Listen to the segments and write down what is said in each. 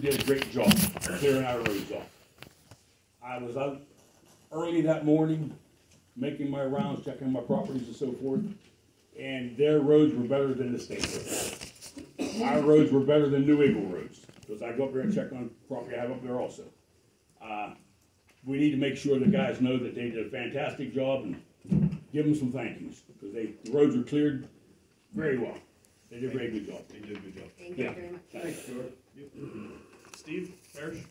did a great job clearing our roads off. I was out early that morning, making my rounds, checking my properties and so forth, and their roads were better than the state roads. Our roads were better than New Eagle roads, because I go up there and check on property I have up there also. We need to make sure the guys know that they did a fantastic job and give them some thank yous, because the roads were cleared very well. They did a very good job. They did a good job. Thank you very much. Thanks, Stuart. Steve, Parrish?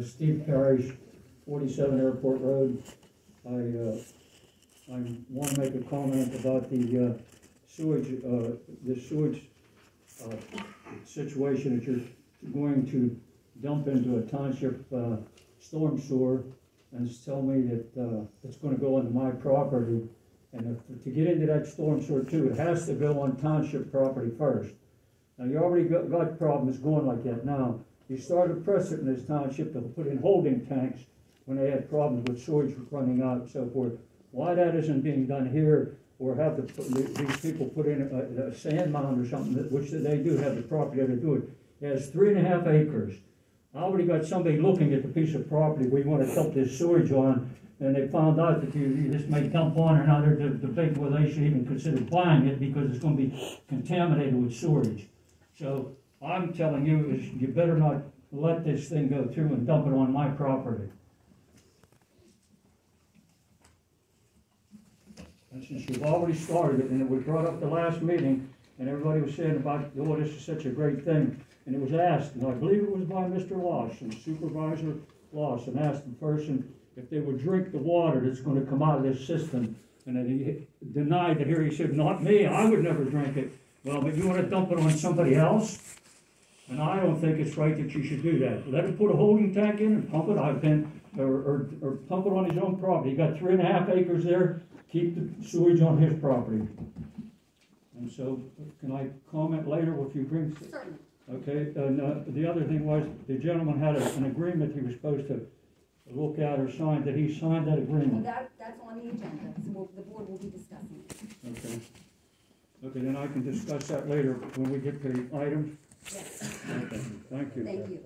Steve Parrish, 47 Airport Road. I want to make a comment about the sewage situation that you're going to dump into a township storm sewer, and tell me that it's going to go into my property. And to get into that storm sewer too, it has to go on township property first. Now you already got problems going like that now. You started precedent in this township to put in holding tanks when they had problems with sewage running out and so forth. Why that isn't being done here, or have these people put in a sand mound or something, which they do have the property to do it. It has 3.5 acres. I already got somebody looking at the piece of property we want to dump this sewage on, and they found out that you just may dump on, and now they're debating whether they should even consider buying it because it's going to be contaminated with sewage. So I'm telling you, is you better not let this thing go through and dump it on my property. And since you've already started it, and it was brought up the last meeting, and everybody was saying about, oh, this is such a great thing, and it was asked, and I believe it was by Mr. Lawson, Supervisor Lawson, asked the person if they would drink the water that's going to come out of this system, and then he denied that here. He said, not me, I would never drink it. Well, but you want to dump it on somebody else? And I don't think it's right that you should do that. Let him put a holding tank in and pump it out, or pump it on his own property. He got 3.5 acres there. Keep the sewage on his property. And so, can I comment later if you bring? Certainly. Okay. And the other thing was, the gentleman had an agreement he was supposed to look at or sign. Did he sign that agreement? Well, that's on the agenda, so the board will be discussing it. Okay. Okay, then I can discuss that later when we get to the items. Yes. Okay. Thank you. Thank you.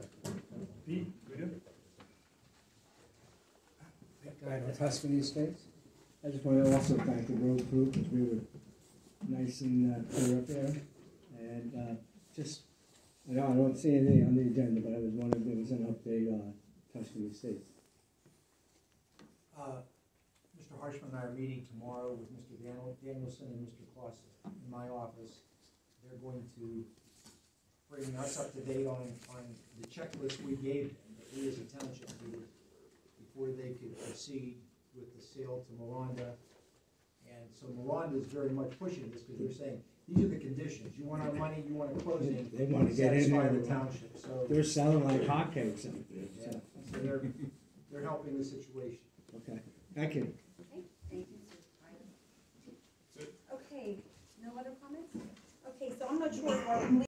Pete, go ahead. Guy with Tuscany Estates. I just want to also thank the road crew, because we were nice and clear up there. And I don't see anything on the agenda, but I was wondering if there was an update on Tuscany Estates. Mr. Harshman and I are meeting tomorrow with Mr. Danielson and Mr. Clausen in my office. They're going to bring us up to date on the checklist we gave them, that we as a township needed before they could proceed with the sale to Miranda. And so Miranda is very much pushing this, because they're saying, these are the conditions. You want our money, you want a closing. They want to get in satisfy there. the township. So They're selling like hotcakes out there. yeah, so they're helping the situation. Okay, thank you.